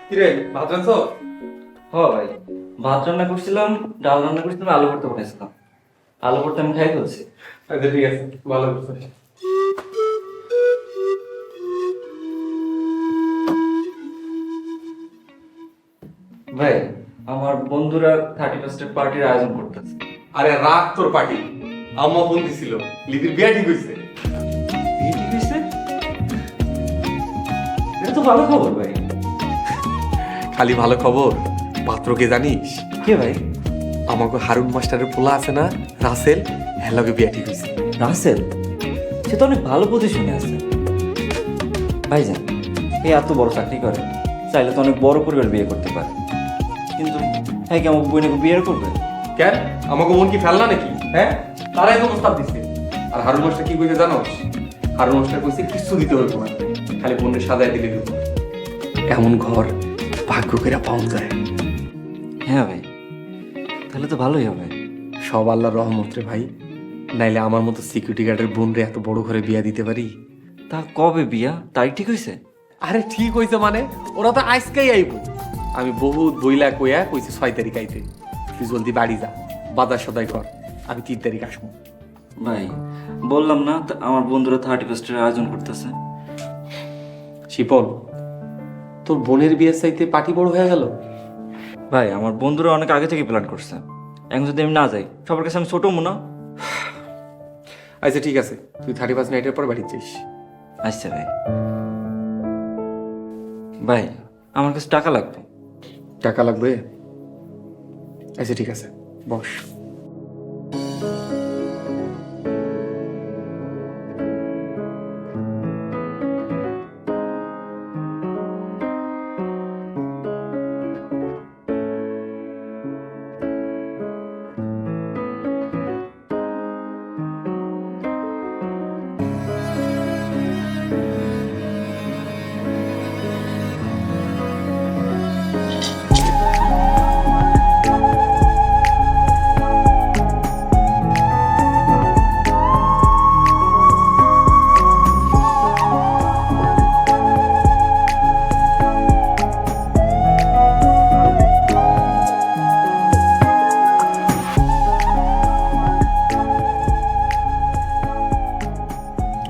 কিরে ভাত রাঁধছো? ভাই, ভাত রান্না করছিলাম, ডাল রান্না করছিলাম, আলু ভর্তা বানাইছিলাম। আলু ভর্তা আমি খাই ফেলছি। আচ্ছা ঠিক আছে, ভালো করছিস। ভাই, আমার বন্ধুরা 31st পার্টির আয়োজন করতেছে। আরে রাখ তোর পার্টি। আম্মা ফোন দিছিল, লিপির বিয়া ঠিক হইছে। বিয়ে ঠিক হয়েছে? এটা তো ভালো খবর ভাই। খালি ভালো খবর, পাত্রকে জানিস? কে ভাই? আমাকে হারুন মাস্টারের পোলা আছে না, রাসেল, হেলাকে বিয়া ঠিক হইছে। রাসেল? সে তো অনেক ভালো পজিশনে আছে। ভাইজান, এই এত বড় চাকরি করে, চাইলে তো অনেক বড় পরিবার বিয়ে করতে পারে। কিন্তু হ্যাঁ, কি আমার বোনকে বিয়ে করবে? কেন, আমাকে মন কি ফেলনা নাকি? হ্যাঁ, তারাই তো প্রস্তাব দিচ্ছে। আর হারুন মাস্টার কি কইছে জানোস? হারুন মাস্টার কইছে কিছু দিতে হইব না, খালি বোনের সাজায় দিলে দিব। এমন ঘর ভাগ্য করে পাওয়া যায়। হ্যাঁ ভাই, তাহলে তো ভালোই হবে। সব আল্লাহর রহমত রে ভাই, নাইলে আমার মতো সিকিউরিটি গার্ডের বোন রে এত বড় ঘরে বিয়া দিতে পারি? তা কবে বিয়া, তারিখ ঠিক হয়েছে? আরে ঠিক হইছে মানে, ওরা তো আজকেই আইব। আমি বহুত বইলা কইয়া কইছি 6 তারিখ আইতে। তুই জলদি বাড়ি যা, বাজার সদাই কর, আমি 3 তারিখ আসবো। ভাই, বললাম না আমার বন্ধুরা 31st আয়োজন করতেছে। শিপন, তোর বোনের বিয়ের চাইতে পার্টি বড় হয়ে গেল। ভাই, আমার বন্ধুরা অনেক আগে থেকে প্ল্যান করছে। এখন যদি আমি না যাই, সবার কাছে আমি ছোট মনে। আচ্ছা ঠিক আছে, তুই 31 নাইটের পর বাড়ি যাইস। আচ্ছা ভাই। ভাই, আমার কাছে টাকা লাগবে। টাকা লাগবে? আচ্ছা ঠিক আছে, বস।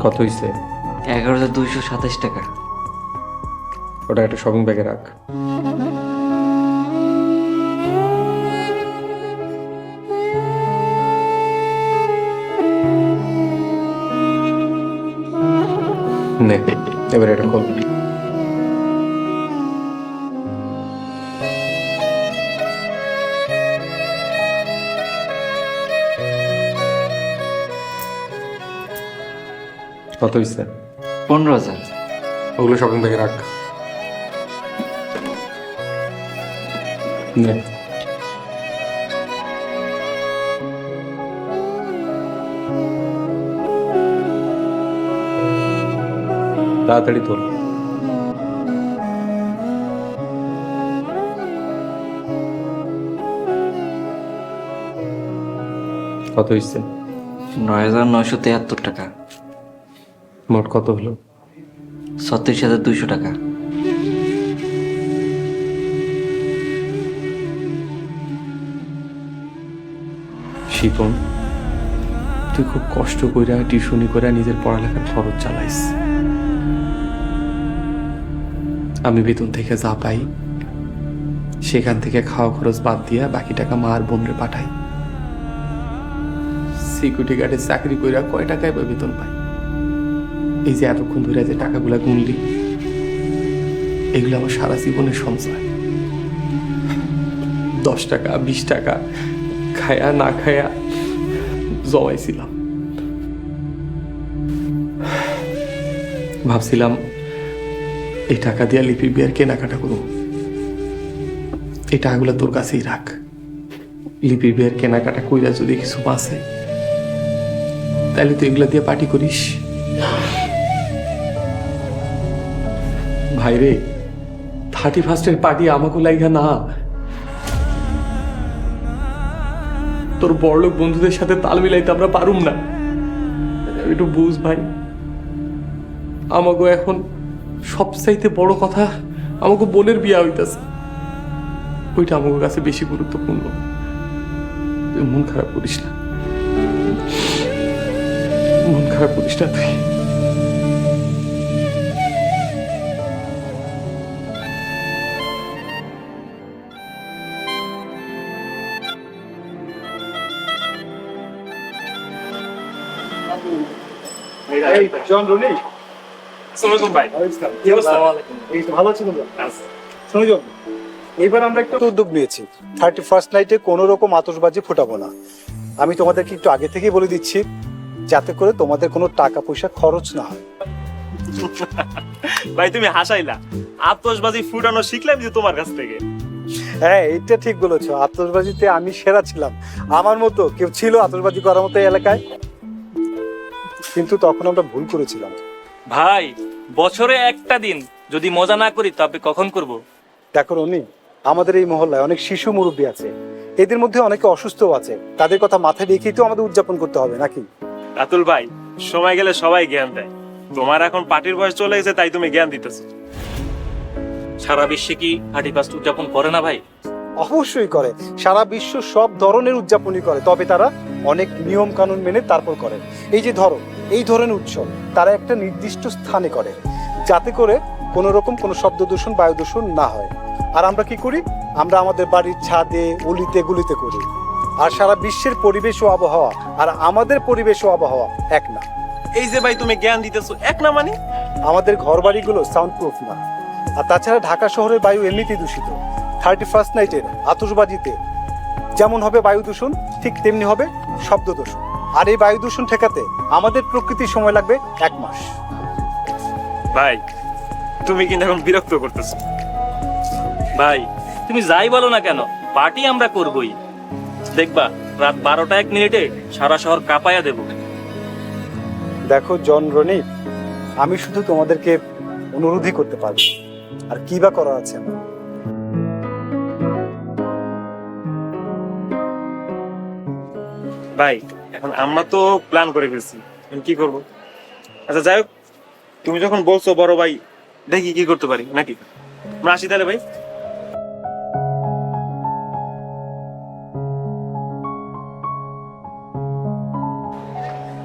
কত হইছে? 11,227 টাকা। ওটা একটা শপিং ব্যাগে রাখ। নে, এবার এটা খোল। কত হইছে? 15,000। ওগুলো শপিং ব্যাগে রাখ। নে। তাড়াতাড়ি তোল। কত হইছে? 9,973 টাকা। মোট কত হলো? 36,200 টাকা। শিপন, তুই খুব কষ্ট কইরা টিউশনি করে নিজের পড়ালেখার খরচ চালাইস। আমি বেতন থেকে যা পাই সেখান থেকে খাওয়া খরচ বাদ দিয়া বাকি টাকা মা আর বোনরে পাঠাই। সিকিউরিটি গার্ডের চাকরি কইরা কয় টাকায় বা বেতন পাই? এই যে এতক্ষণ ধরে যে টাকাগুলা গুনলি, এগুলো আমার সারা জীবনের সঞ্চয়। 10 টাকা 20 টাকা খায়া না খায়া জমাইছিলাম। ভাবছিলাম এই টাকা দিয়া লিপির বিয়ের কেনাকাটা করবো। এই টাকাগুলো তোর কাছেই রাখ। লিপির বিয়ের কেনাকাটা কইরা যদি কিছু বাঁচে, তাহলে তুই এগুলা দিয়ে পার্টি করিস। ভাইরে, 31st পার্টি আমাকে লাইগা না, তোর বড়লোক বন্ধুদের সাথে তাল মিলাইতে আমরা পারুম না। একটু বুঝ ভাই, আমাকে এখন সবচাইতে বড় কথা আমাকে বোনের বিয়া হইতাছে, ওইটা আমার কাছে বেশি গুরুত্বপূর্ণ। তুই মন খারাপ করিস না, মন খারাপ করিস না তুই। জন রনি, কি অবস্থা? এই তো ভালো আছি তোমরা? শোনো জন, এইবার আমরা একটা উদ্যোগ নিয়েছি, 31st নাইটে কোনো রকম আতশবাজি ফুটাবো না। আমি তোমাদেরকে একটু আগে থেকেই বলে দিচ্ছি, যাতে করে তোমাদের কোনো টাকা পয়সা খরচ না হয়। ভাই তুমি হাসাইলা, আতশবাজি ফুটানো শিখলাম যে তোমার কাছ থেকে। হ্যাঁ, এইটা ঠিক বলেছো, আতশবাজিতে আমি সেরা ছিলাম। আমার মতো কেউ ছিল আতশবাজি করার মতো এই এলাকায়? কিন্তু তখন আমরা ভুল করেছিলাম। ভাই বছরে একটা দিন যদি মজা না করি তবে কখন করব? দেখো রনি, আমাদের এই মহল্লায় অনেক শিশু মুরব্বী আছে, এদের মধ্যে অনেকে অসুস্থও আছে, তাদের কথা মাথায় রেখেই তো আমাদের উদযাপন করতে হবে নাকি? রাতুল ভাই, সময় গেলে সবাই জ্ঞান দেয়। তোমার এখন পার্টির বয়স চলে গেছে, তাই তুমি জ্ঞান দিতেছো। সারা বিশ্বে কি 31st উদযাপন করে না ভাই? অবশ্যই করে, সারা বিশ্ব সব ধরনের উদযাপনই করে, তবে তারা অনেক নিয়ম কানুন মেনে তারপর করে। এই যে ধরো, এই ধরনের উৎসব তারা একটা নির্দিষ্ট স্থানে করে, যাতে করে কোনো রকম কোনো শব্দ দূষণ, বায়ু দূষণ না হয়। আর আমরা কি করি? আমরা আমাদের বাড়ির ছাদে, অলিতে গুলিতে করি। আর সারা বিশ্বের পরিবেশ ও আবহাওয়া আর আমাদের পরিবেশ ও আবহাওয়া এক না। এই যে ভাই তুমি জ্ঞান দিতেছো, এক না মানে? আমাদের ঘর বাড়িগুলো সাউন্ড প্রুফ না। আর তাছাড়া ঢাকা শহরের বায়ু এমনিতেই দূষিত। 31st নাইটের আতশবাজিতে যেমন হবে বায়ু দূষণ, ঠিক তেমনি হবে শব্দ দূষণ। আর এই বায়ু দূষণ ঠেকাতে আমাদের প্রকৃতির সময় লাগবে 1 মাস। ভাই তুমি কিন্তু এখন বিরক্ত করতেছো। ভাই তুমি যাই বলো না কেন, পার্টি আমরা করবই। দেখবা রাত 12টা 1 মিনিটে সারা শহর কাঁপায়া দেব। দেখো জন রনি, আমি শুধু তোমাদেরকে অনুরোধই করতে পারবো, আর কি বা করার আছে আমার। ভাই এখন আমরা তো প্ল্যান করে ফেলছি, এখন কি করব? আচ্ছা যাই হোক, তুমি যখন বলছো বড় ভাই, দেখি কি করতে পারি নাকি। আমরা আসি তাহলে ভাই।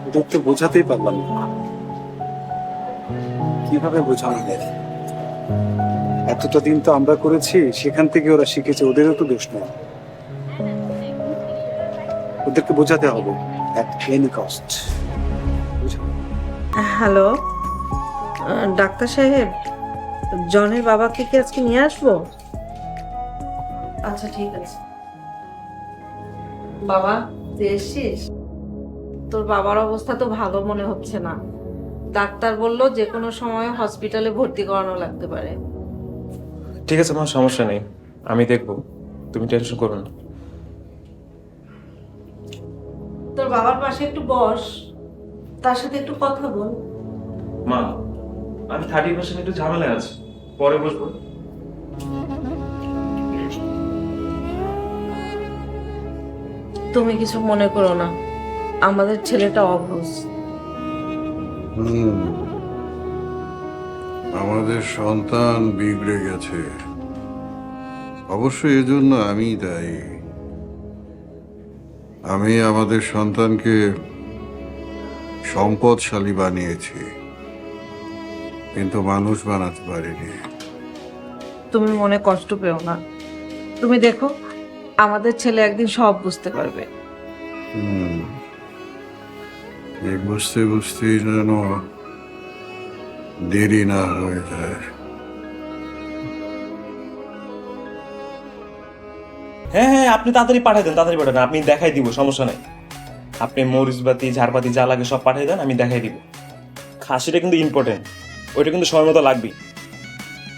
ওদের তো বোঝাতেই পারলাম না, কিভাবে বোঝানো যায়? এতটা দিন তো আমরা করেছি, সেখান থেকে ওরা শিখেছে, ওদেরও তো দোষ নেই। ওদেরকে বোঝাতে হবে at any cost। Hello, doctor সাহেব, জনের বাবাকে কি আজকে নিয়ে আসবো? আচ্ছা ঠিক আছে। বাবা তুই এসছিস? তোর বাবার অবস্থা তো ভালো মনে হচ্ছে না। ডাক্তার বললো যে কোনো সময় হসপিটালে ভর্তি করানো লাগতে পারে। ঠিক আছে মা, সমস্যা নেই, আমি দেখবো, তুমি টেনশন করো না। তোর বাবার পাশে একটু বস, তার সাথে একটু কথা বল। মা আমি 30% একটু ঝামেলা আছে, পরে বসবো। তুমি কিছু মনে করো না, আমাদের ছেলেটা অবুঝ। আমাদের সন্তান বিগড়ে গেছে, অবশ্যই এজন্য আমি দায়ী। আমি আমাদের সন্তানকে সম্পদশালী বানিয়েছি, কিন্তু মানুষ বানাতে পারিনি। তুমি মনে কষ্ট পেও না, তুমি দেখো আমাদের ছেলে একদিন সব বুঝতে পারবে। এই বুঝতে বুঝতেই যেন দেরি না হয়ে যায়। হ্যাঁ হ্যাঁ, আপনি তাড়াতাড়ি পাঠাই দেন, তাড়াতাড়ি পাঠান, আপনি দেখাই দিব, সমস্যা নাই। আপনি মরিচবাতি, ঝাড়বাতি যা লাগে সব পাঠিয়ে দেন, আমি দেখাই দিব। খাসিটা কিন্তু ইম্পর্টেন্ট, ওইটা কিন্তু সময় মতো লাগবেই।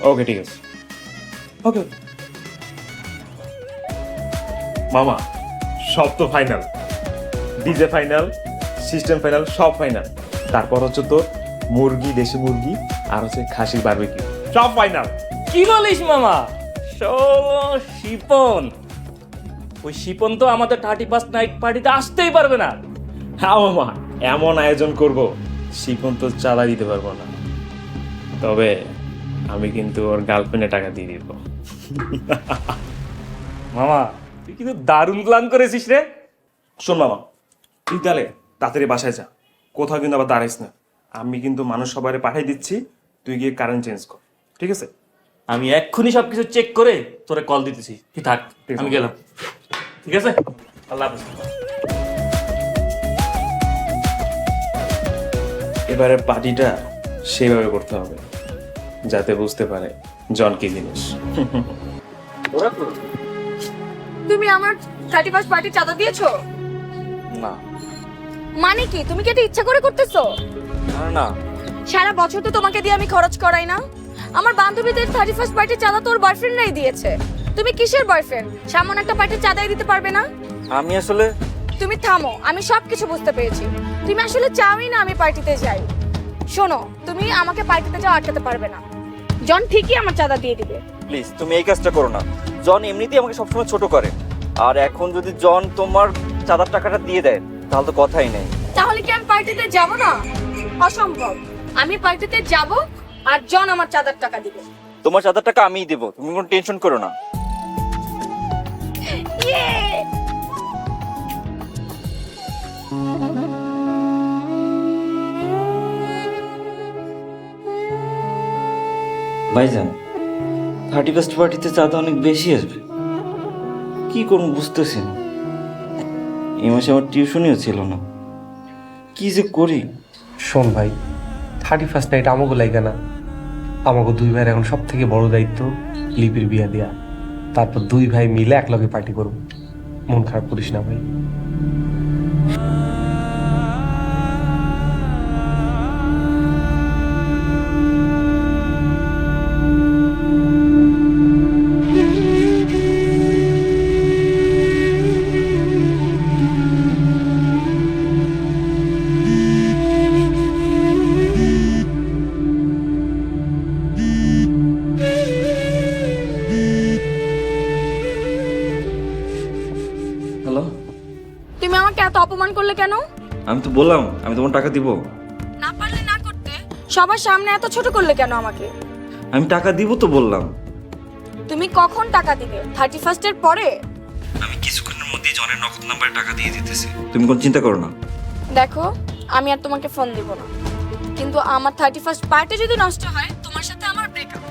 ওকে ঠিক আছে, ওকে মামা, সব তো final, DJ final, system final, সব ফাইনাল। তারপর হচ্ছে তোর মুরগি, দেশি মুরগি, আর হচ্ছে খাসির বারবিকিউ, সব ফাইনাল। কি বলিস মামা? ষোলো শিপন, ওই শিপন তো আমাদের 31st নাইট পার্টিতে আসতেই পারবে না। হ্যাঁ মামা, এমন আয়োজন করব শিপন তো চালা দিতে পারবো না, তবে আমি কিন্তু ওর গার্লফ্রেন্ডে টাকা দিয়ে দিব। মামা তুই কিন্তু দারুণ প্ল্যান করেছিস রে। শোন মামা, তুই তাহলে তাড়াতাড়ি বাসায় যা, কোথাও কিন্তু আবার দাঁড়াইস না। আমি কিন্তু মানুষ সবাই পাঠিয়ে দিচ্ছি, তুই গিয়ে কারেন্ট চেঞ্জ কর, ঠিক আছে? আমি এক্ষুনি সবকিছু চেক করে তোরে কল দিতেছি, তুই থাক, ঠিক আছে। আমি গেলাম। ঠিক আছে, আল্লাহ হাফেজ। এবারে পার্টিটা সেভাবে করতে হবে যাতে বুঝতে পারে জন কি জিনিস। তুমি আমার 31st পার্টি চাঁদা দিয়েছো? না মানে কি, তুমি কি এটা ইচ্ছা করে করতেছো? না, সারা বছর তো তোমাকে দিয়ে আমি খরচ করাই না। আমার বান্ধবীদের 31st পার্টি চাঁদা তোর বয়ফ্রেন্ডরাই দিয়েছে। তুমি কিসের বয়ফ্রেন্ড, সামান্য একটা পার্টি চাঁদাই দিতে পারবে না? আমি আসলে তুমি থামো, আমি সবকিছু বুঝতে পেরেছি। তুমি আসলে চাওই না আমি পার্টিতে যাই। শোনো, তুমি আমাকে পার্টিতে যাওয়া আটকাতে পারবে না। জন ঠিকই আমার চাঁদা দিয়ে দিবে। প্লিজ তুমি এই কাজটা করো না। জন এমনিতেই আমাকে সবসময় ছোট করে, আর এখন যদি জন তোমার চাঁদার টাকাটা দিয়ে দেয় তাহলে তো কথাই নেই। তাহলে কি আমি পার্টিতে যাব না? অসম্ভব। আমি পার্টিতে যাব আর জন আমার চাঁদার টাকা দিবে। তোমার চাঁদার টাকা আমিই দেবো, তুমি কোনো টেনশন করো না। ইয়ে! ভাইজান 31st পার্টিতে চাঁদা অনেক বেশি আসবে, কি করবো বুঝতেছি না। এই মাসে আমার টিউশনিও ছিল না, কি যে করি। শোন ভাই, 31st নাইট আমাকে লাগে না। আমাকে দুই ভাইয়ের এখন সব থেকে বড় দায়িত্ব লিপির বিয়া দেয়া। তারপর দুই ভাই মিলে একলগে পার্টি করবো। মন খারাপ করিস না ভাই। হ্যালো, তুমি আমাকে এত অপমান করলে কেন? আমি তো বললাম আমি তোমার টাকা দিব। না পারলে না করতে, সবার সামনে এত ছোট করলে কেন আমাকে? আমি টাকা দিব তো বললাম। তুমি কখন টাকা দিবে? 31st এর পরে? আমি কিছুক্ষণের মধ্যেই জনের নগদ নাম্বারে টাকা দিয়ে দিতেছি, তুমি কোনো চিন্তা করো না। দেখো, আমি আর তোমাকে ফোন দিব না, কিন্তু আমার 31st পার্টি যদি নষ্ট হয় তোমার সাথে আমার ব্রেকআপ।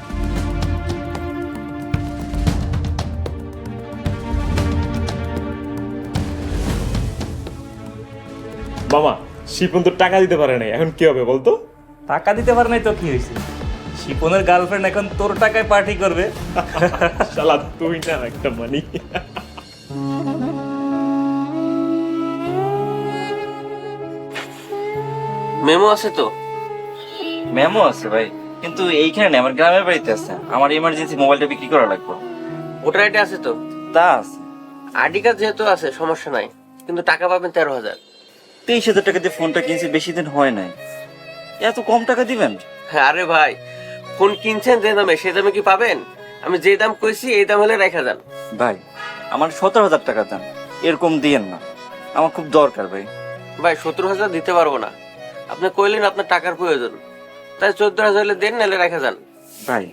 মামা, শিপন তো টাকা দিতে পারে নাই, এখন কি হবে বলতো? টাকা দিতে পারে নাই তো কি হয়েছে? শিপনের গার্লফ্রেন্ড এখন তোর টাকায় পার্টি করবে। শালা তুই না একটা মানি। মেমো আছে তো? মেমো আছে ভাই, কিন্তু এইখানে না, আমার গ্রামের বাড়িতে আছে। আমার ইমার্জেন্সি মোবাইলটা বিক্রি করা লাগবে। ওটার আইডি আছে তো? তা আছে। আইডি কার্ড যেহেতু আছে সমস্যা নাই, কিন্তু টাকা পাবেন 13,000। 23,000 টাকা দিয়ে ফোনটা কিনছি, বেশি দিন হয় নাই, এত কম টাকা দিবেন? হ্যাঁ, আরে ভাই, ফোন কিনছেন যে দামে সেই দামে কি পাবেন? আমি যে দাম কইছি এই দাম হলে রেখা যান। ভাই আমার 17,000 টাকা দেন, এরকম দিয়েন না, আমার খুব দরকার ভাই। ভাই 17,000 দিতে পারবো না। আপনি কইলেন আপনার টাকার প্রয়োজন, তাই 14,000 হলে দেন, নাহলে রেখা যান। ভাই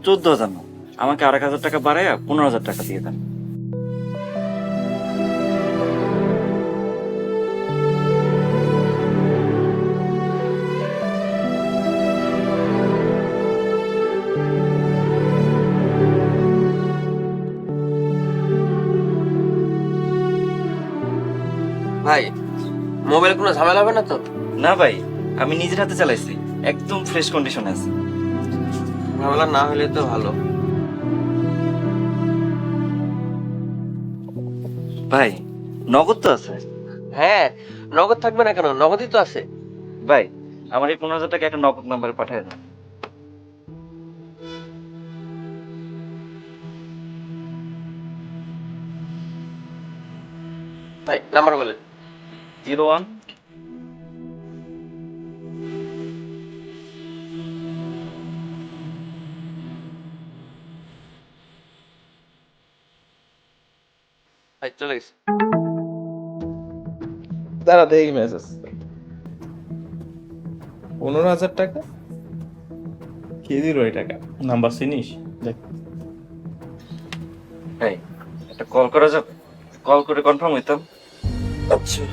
14,000 না, আমাকে 1,000 টাকা বাড়াইয়া 15,000 টাকা দিয়ে দেন। ভাই, মোবাইল কোনো ঝামেলা হবে না তো? না ভাই, আমি নিজের হাতে চালাইছি, একদম ফ্রেশ কন্ডিশনে আছে। ঝামেলা না হলে তো ভালো। ভাই নগদ তো আছে? হ্যাঁ, নগদ থাকবে না কেন, নগদই তো আছে। ভাই আমার এই 15,000 টাকা একটা নগদ নাম্বারে পাঠিয়ে দেন। ভাই নাম্বার বলেন। 01 ভাই চলে গেছে। দাঁড়া দেখি মেসেজ। 15,000 টাকা কে দিল এই টাকা? নাম্বার চিনিস? দেখ। এই একটা কল করা যাবে? কল করে কনফার্ম হইতাম। আচ্ছা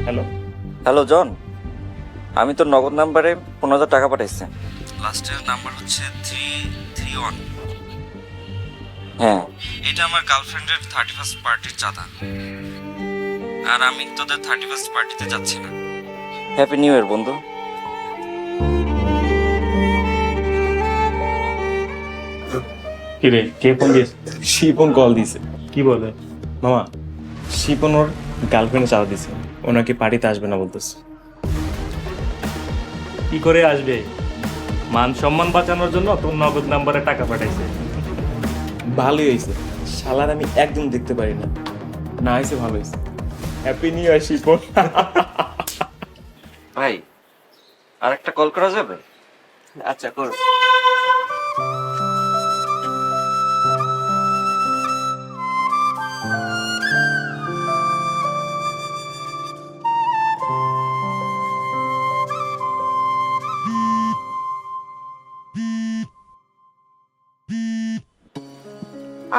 হ্যালো, হ্যালো জন, আমি তোর নগদ নাম্বারে 15,000 টাকা পাঠাইছি। লাস্টের নাম্বার হচ্ছে 331। হ্যাঁ, এটা আমার গার্লফ্রেন্ডের 31st পার্টির চাঁদা, আর আমি তোদের 31st পার্টিতে যাচ্ছি না। হ্যাপি নিউ ইয়ার বন্ধু। কিরে, কে ফোন দিয়েছে? শিপন কল দিছে। কি বলে? মামা, শিপন ওর গার্লফ্রেন্ডে চাঁদা দিছে, ও নাকি পার্টিতে আসবে না বলতেছে। কি করে আসবে? মান সম্মান বাঁচানোর জন্য তোর নগদ নাম্বারে টাকা পাঠাইছে। ভালোই হয়েছে, শালার আমি একদম দেখতে পারি না। না হয়েছে ভালো হয়েছে। Happy new year Shipon. ভাই আর একটা কল করা যাবে? আচ্ছা কর।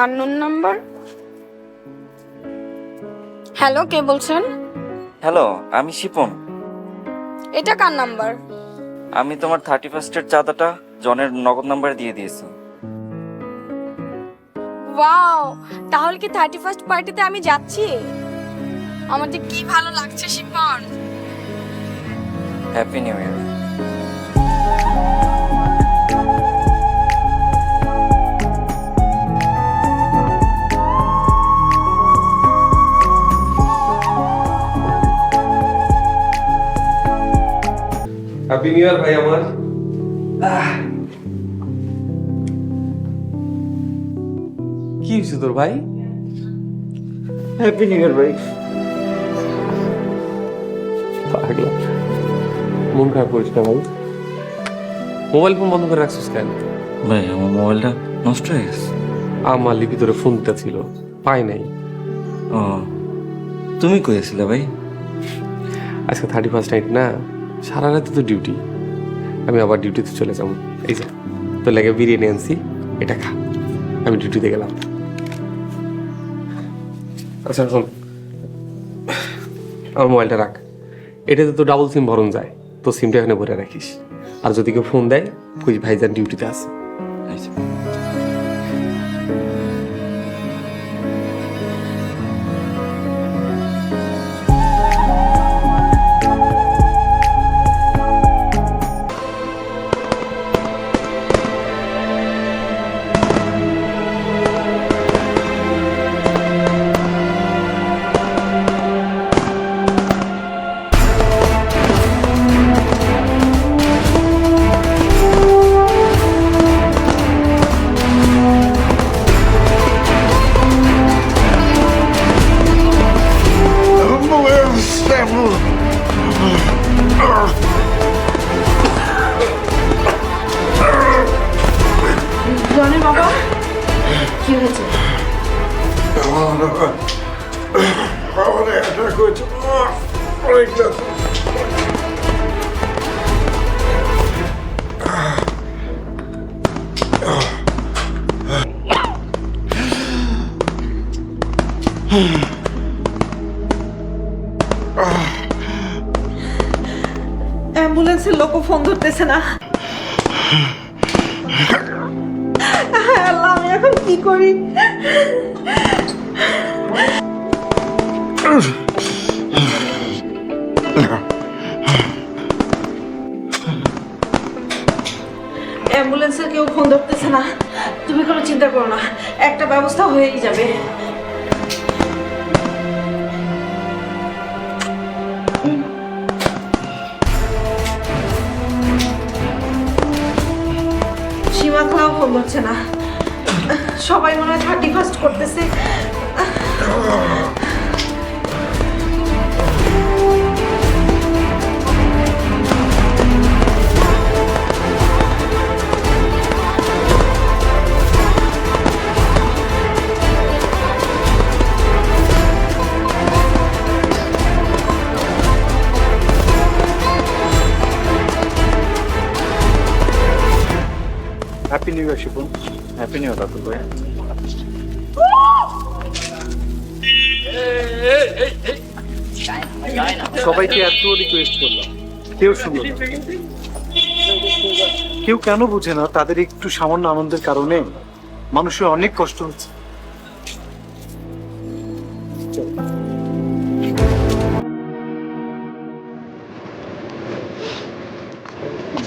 Unknown number. হ্যালো, কে বলছেন? হ্যালো, আমি শিপন। এটা কার নাম্বার? আমি তোমার 31st-এর চাঁদাটা জনের নগদ নাম্বারে দিয়ে দিয়েছি। ওয়াও, তাহলে কি 31st পার্টিতে আমি যাচ্ছি? আমার যে কি ভালো লাগছে Shipon. Happy new year. Happy new year ভাই আমার। কি হয়েছে তোর ভাই? হ্যাপি নিউ ইয়ার ভাই। পাগলা, মন খারাপ করিস না ভাই। মোবাইল ফোন বন্ধ করে রাখছিস কেন? ভাই আমার মোবাইলটা নষ্ট হয়ে গেছে। আমার লিপি তোরে ফোনটা ছিল, পাই নাই। ও, তুমি কইছিলে ভাই? আজকে 31st নাইট না, সারা রাতে তো ডিউটি। আমি আবার ডিউটিতে চলে যাবো। এই যে তোর লাগে বিরিয়ানি আনছি, এটা খা। আমি ডিউটিতে গেলাম। আচ্ছা শোন, আমার মোবাইলটা রাখ। এটাতে তো ডাবল সিম ভরণ যায়, তো সিমটা এখানে ভরে রাখিস। আর যদি কেউ ফোন দেয়, কই ভাইজান ডিউটিতে আছে। আচ্ছা। জনের বাবা, কি হয়েছে? আমার অ্যাটাক হয়েছে, অনেক ব্যথা। অ্যাম্বুলেন্সের লোকও ফোন ধরতেছে না। আল্লাহ, আমি এখন কি করি? অ্যাম্বুলেন্সের কেউ ফোন ধরতেছে না। তুমি কোনো চিন্তা করো না, একটা ব্যবস্থা হয়েই যাবে। সীমা খালাও ফোন ধরছে না। সবাই মনে হয় 31st করতেছে। Happy new year Shipon. Happy new year ভাই। সবাইকে এত রিকোয়েস্ট করলাম, কেউ শুনলো না। কেউ কেন বুঝে না তাদের একটু সামান্য আনন্দের কারণে মানুষের অনেক কষ্ট হচ্ছে।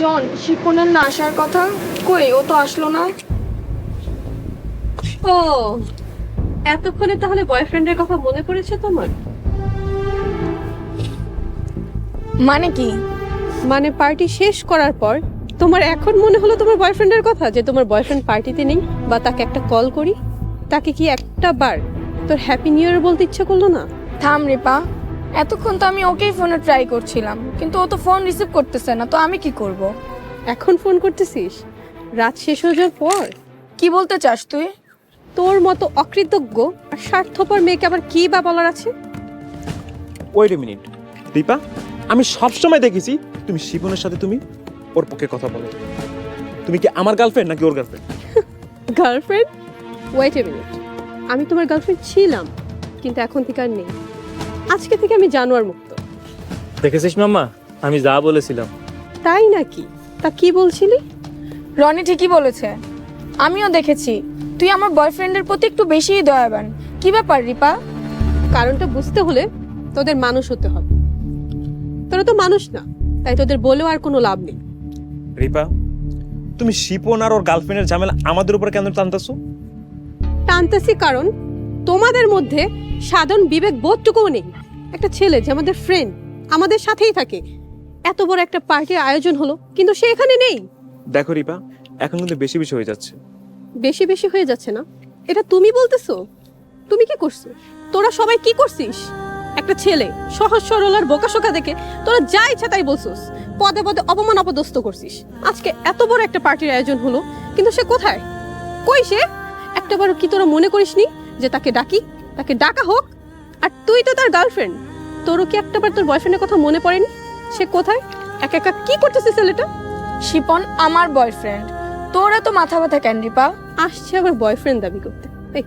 জন, শিপনের না আসার কথা কই, ও তো আসলো না। ও এতক্ষণে তাহলে বয়ফ্রেন্ডের কথা মনে পড়েছে তোমার? মানে কি? মানে পার্টি শেষ করার পর তোমার এখন মনে হলো তোমার বয়ফ্রেন্ডের কথা, যে তোমার বয়ফ্রেন্ড পার্টিতে নেই, বা তাকে একটা কল করি? তাকে কি একটা বার তোর হ্যাপি নিউ ইয়ার বলতে ইচ্ছা করলো না? থাম রিপা, এতক্ষণ তো আমি ওকেই ফোনে ট্রাই করছিলাম, কিন্তু ও তো ফোন রিসিভ করতেছে না, তো আমি কি করব? এখন ফোন করতেছিস রাত শেষ হয়ে যাওয়ার পর? কি বলতে চাস তুই? তোর মতো অকৃতজ্ঞ আর স্বার্থপর মেয়েকে আবার কি বা বলার আছে? ওয়েট এ মিনিট দীপা, আমি সবসময় দেখেছি তুমি শিবনের সাথে তুমি ওর পক্ষে কথা বলো। তুমি কি আমার গার্লফ্রেন্ড নাকি ওর girlfriend? Girlfriend? Wait a minute, আমি তোমার গার্লফ্রেন্ড ছিলাম, কিন্তু এখন থেকে আর নেই। আজকে থেকে আমি জানোয়ার মুক্ত। দেখেছিস মাম্মা, আমি যা বলেছিলাম। তাই নাকি? তা কি বলছিলি? রনি ঠিকই বলেছে, আমিও দেখেছি তুই আমার বয়ফ্রেন্ডের প্রতি একটু বেশিই দয়াবান। কি ব্যাপার রিপা? কারণটা বুঝতে হলে তোদের মানুষ হতে হবে। তোরা তো মানুষ না, তাই তোদের বলেও আর কোনো লাভ নেই। রিপা, তুমি শিপন আর ওর গার্লফ্রেন্ডের ঝামেলা আমাদের উপর কেন টানতেছো? টানতেছি কারণ তোমাদের মধ্যে সাধারণ বিবেক বোধটুকুও নেই। একটা ছেলে যে আমাদের ফ্রেন্ড, আমাদের সাথেই থাকে, এত বড় একটা পার্টির আয়োজন হলো, কিন্তু সে এখানে নেই। দেখো রিপা, এখন কিন্তু বেশি বেশি হয়ে যাচ্ছে। বেশি বেশি হয়ে যাচ্ছে না? এটা তুমি বলতেছো? তুমি কি করছো? তোরা সবাই কি করছিস? একটা ছেলে সহজ সরল আর বোকাশোকা দেখে তোরা যা ইচ্ছা তাই বলছিস, পদে পদে অপমান অপদস্থ করছিস। আজকে এত বড় একটা পার্টির আয়োজন হলো, কিন্তু সে কোথায়? কই সে? একটাবারও কি তোরা মনে করিসনি যে তাকে ডাকি, তাকে ডাকা হোক? আর তুই তো তার গার্লফ্রেন্ড, তোরও কি একটাবার তোর বয়ফ্রেন্ডের কথা মনে পড়েনি? সে কোথায়? একা একা কি করতেছে ছেলেটা? শিপন আমার বয়ফ্রেন্ড, তোর এত মাথা ব্যথা কেন রিপা? আসছে আবার বয়ফ্রেন্ড দাবি করতে। এই,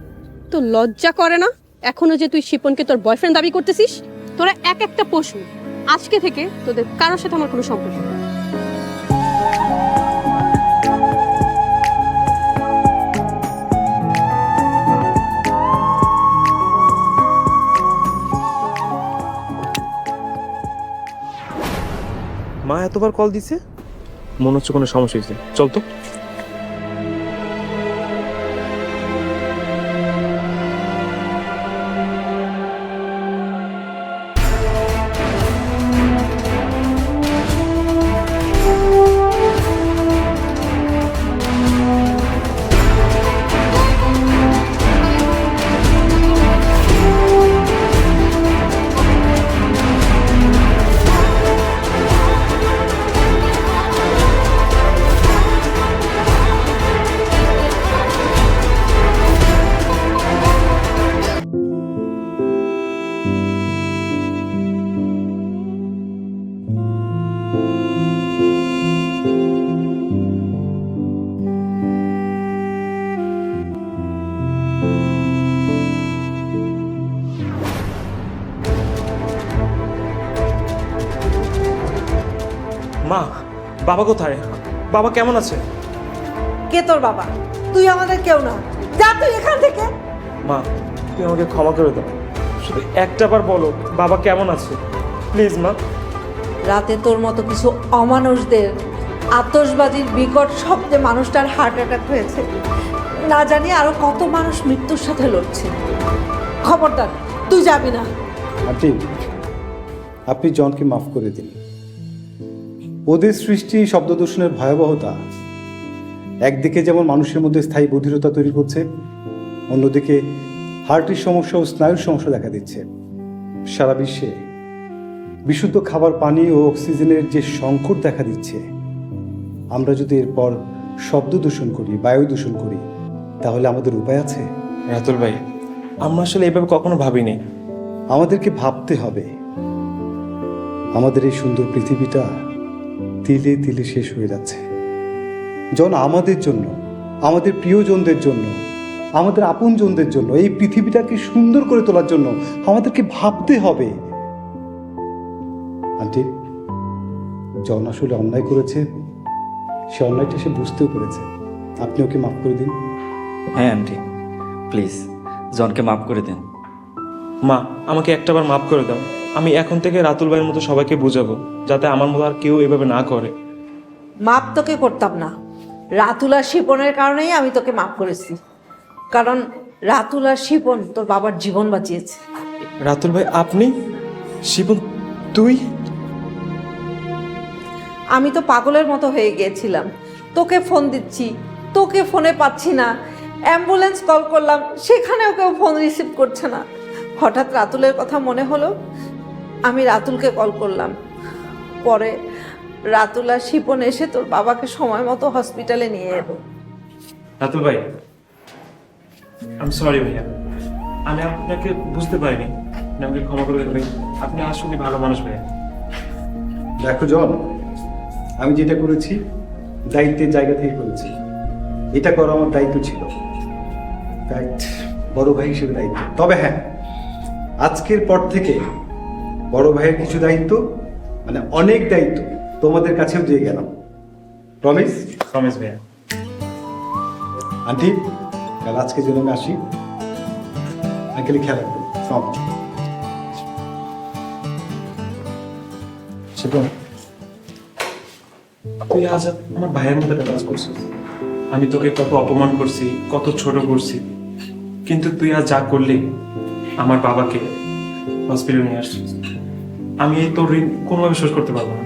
তোর লজ্জা করে না এখনো যে তুই শিপনকে তোর বয়ফ্রেন্ড দাবি করতেছিস? তোরা এক একটা পশু। আজকে থেকে তোদের কারোর সাথে আমার কোনো সম্পর্ক নেই। মা এতবার কল দিছে, মনে হচ্ছে কোনো সমস্যা হয়েছে। চল তো। মা, বাবা কোথায়? বাবা কেমন আছে? কে তোর বাবা? তুই আমাদের কেউ না, যা তুই এখান থেকে। মা, তুমি আমাকে ক্ষমা করে দাও, শুধু একটাবার বলো বাবা কেমন আছে, প্লিজ মা। রাতে তোর মতো কিছু অমানুষদের আতশবাজির বিকট শব্দে মানুষটার হার্ট অ্যাটাক হয়েছে। না জানি আরো কত মানুষ মৃত্যুর সাথে লড়ছে। খবরদার, তুই যাবি না। আন্টি, আপনি জনকে মাফ করে দিন। ওদের সৃষ্টি শব্দ দূষণের ভয়াবহতা একদিকে যেমন মানুষের মধ্যে স্থায়ী বধিরতা তৈরি করছে, অন্যদিকে হার্টের সমস্যা ও স্নায়ুর সমস্যা দেখা দিচ্ছে। সারা বিশ্বে বিশুদ্ধ খাবার, পানি ও অক্সিজেনের যে সংকট দেখা দিচ্ছে, আমরা যদি এরপর শব্দ দূষণ করি, বায়ু দূষণ করি, তাহলে আমাদের উপায় আছে? রাতুল ভাই, আমরা আসলে এভাবে কখনো ভাবিনি। আমাদেরকে ভাবতে হবে। আমাদের এই সুন্দর পৃথিবীটা তিলে তিলে শেষ হয়ে যাচ্ছে। জন আমাদের জন্য, আমাদের প্রিয়জনদের জন্য, আমাদের আপনজনদের জন্য, এই পৃথিবীটাকে সুন্দর করে তোলার জন্য আমাদেরকে ভাবতে হবে। আন্টি, জন আসলে অন্যায় করেছে, সে অন্যায়টা সে বুঝতেও পেরেছে। আপনি ওকে মাফ করে দিন। হ্যাঁ আন্টি, প্লিজ জনকে মাফ করে দেন। মা, আমাকে একটাবার মাফ করে দাও। আমি এখন থেকে রাতুল ভাইয়ের মতো সবাইকে বোঝাবো, যাতে আমার মতো আর কেউ এভাবে না করে। মাপ তোকে করতাম না, রাতুল আর শিপনের কারণেই আমি তোকে মাপ করেছি। কারণ রাতুল আর শিপন তোর বাবার জীবন বাঁচিয়েছে। রাতুল ভাই আপনি? শিবন তুই? আমি তো পাগলের মতো হয়ে গিয়েছিলাম, তোকে ফোন দিচ্ছি, তোকে ফোনে পাচ্ছি না, অ্যাম্বুলেন্স কল করলাম, সেখানেও কেউ ফোন রিসিভ করছে না। হঠাৎ রাতুলের কথা মনে হলো, আমি রাতুলকে কল করলাম। পরে রাতুল আর শিপন এসে তোর বাবাকে সময় মতো হসপিটালে নিয়ে এলো। রাতুল ভাই, আমি সরি ভাইয়া, আমি আপনাকে বুঝতে পারিনি, আমাকে ক্ষমা করে দেবেন ভাই। আপনি আসলে ভালো মানুষ ভাইয়া। দেখো জন, আমি যেটা করেছি দায়িত্বের জায়গা থেকে করেছি। এটা করা আমার দায়িত্ব ছিল, ফ্যাক্ট বড় ভাই হিসেবে দায়িত্ব। তবে হ্যাঁ, আজকের পর থেকে বড় ভাইয়ের কিছু দায়িত্ব, মানে অনেক দায়িত্ব তোমাদের কাছেও দিয়ে গেলাম। প্রমিস? প্রমিস ভাইয়া। আন্টি, কাল আজকের জন্য আমি আসি। আঙ্কেলি খেয়াল রাখবেন। শিবন, তুই আজ আমার ভাইয়ের মতো কাজ করছিস। আমি তোকে কত অপমান করছি, কত ছোট করছি, কিন্তু তুই আজ যা করলি, আমার বাবাকে হসপিটালে নিয়ে আসছিস। আমি এই তোর ঋণ কোনোভাবে শোধ করতে পারবো না।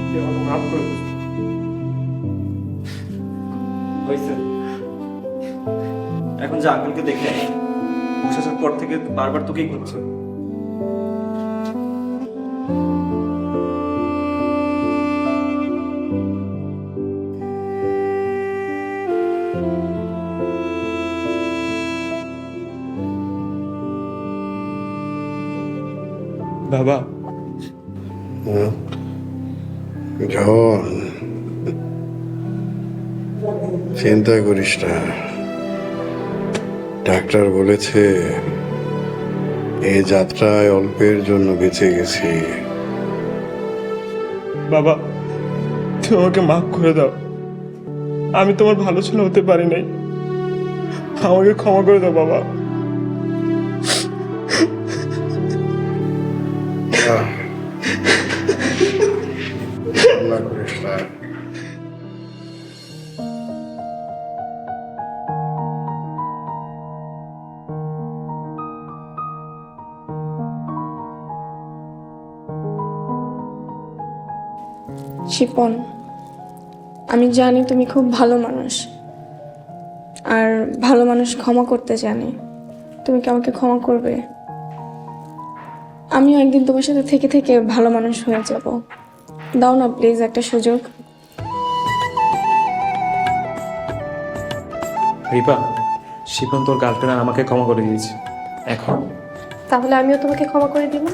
তুই আমাকে মাফ করে দিস। হয়েছে, এখন যে আঙ্কেলকে দেখে বসার পর থেকে বারবার তোকেই করছে। বাবা, জন, চিন্তা করিস না। ডাক্তার বলেছে এই যাত্রায় অল্পের জন্য বেঁচে গেছি। বাবা, তুমি আমাকে মাফ করে দাও। আমি তোমার ভালো ছেলে হতে পারি নাই, আমাকে ক্ষমা করে দাও বাবা। কান্না করিস না। শিপন, আমি জানি তুমি খুব ভালো মানুষ, আর ভালো মানুষ ক্ষমা করতে জানে। তুমি কি আমাকে ক্ষমা করবে? আমিও একদিন তোমার সাথে থেকে থেকে ভালো মানুষ হয়ে যাব। দাও না প্লিজ একটা সুযোগ। রিপা, শিপন তোর গার্লফ্রেন্ড আমাকে ক্ষমা করে দিয়েছে। এখন তাহলে আমিও তোমাকে ক্ষমা করে দিব।